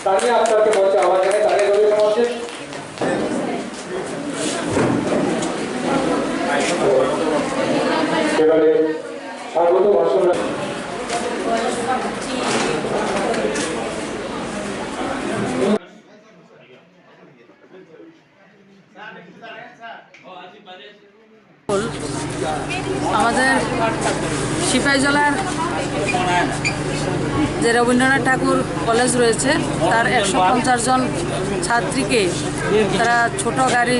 তানিয়া আক্তারকে মঞ্চে আহ্বান জানাই। তানিয়া দলীয় সমাবেশে এবারে স্বাগত ভাষণ আমাদের সিপাহীজলার যে রবীন্দ্রনাথ ঠাকুর কলেজ রয়েছে তার 150 জন ছাত্রীকে তারা ছোট গাড়ি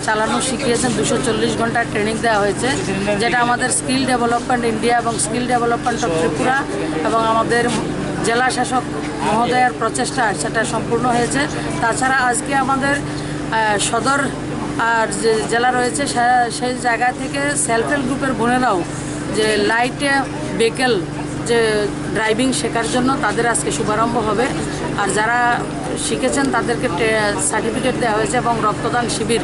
চালানো শিখিয়েছেন। 240 ঘন্টার ট্রেনিং দেওয়া হয়েছে, যেটা আমাদের স্কিল ডেভেলপমেন্ট ইন্ডিয়া এবং স্কিল ডেভেলপমেন্ট অফ ত্রিপুরা এবং আমাদের জেলা শাসক মহোদয়ের প্রচেষ্টা সেটা সম্পূর্ণ হয়েছে। তাছাড়া আজকে আমাদের সদর আর যে জেলা রয়েছে সেই জায়গা থেকে সেলফ হেল্প গ্রুপের বোনেরাও যে লাইট ভেহিকেল যে ড্রাইভিং শেখার জন্য তাদের আজকে শুভারম্ভ হবে। আর যারা শিখেছেন তাদেরকে সার্টিফিকেট দেওয়া হয়েছে এবং রক্তদান শিবির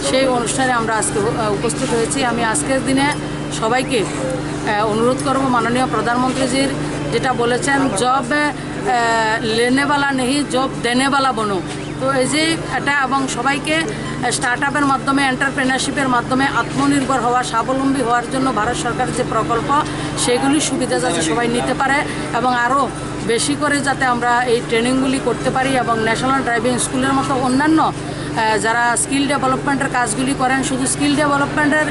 সেই অনুষ্ঠানে আমরা আজকে উপস্থিত হয়েছি। আমি আজকের দিনে সবাইকে অনুরোধ করব, মাননীয় প্রধানমন্ত্রীজির যেটা বলেছেন, জব লেনেওয়ালা নেই জব দেনেওয়ালা বনো। তো এই যে এটা এবং সবাইকে স্টার্ট আপের মাধ্যমে এন্টারপ্রেনারশিপের মাধ্যমে আত্মনির্ভর হওয়া স্বাবলম্বী হওয়ার জন্য ভারত সরকারের যে প্রকল্প সেগুলির সুবিধা যাতে সবাই নিতে পারে এবং আরও বেশি করে যাতে আমরা এই ট্রেনিংগুলি করতে পারি এবং ন্যাশনাল ড্রাইভিং স্কুলের মতো অন্যান্য যারা স্কিল ডেভেলপমেন্টের কাজগুলি করেন, শুধু স্কিল ডেভেলপমেন্টের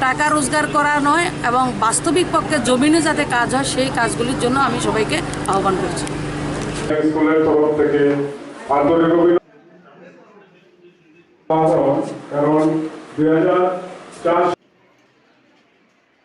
টাকা রোজগার করা নয় এবং বাস্তবিক পক্ষে জমিনে যাতে কাজ হয় সেই কাজগুলির জন্য আমি সবাইকে আহ্বান করছি। স্কুলের তরফ থেকে আন্তরিক অভিনন্দন, কারণ 2000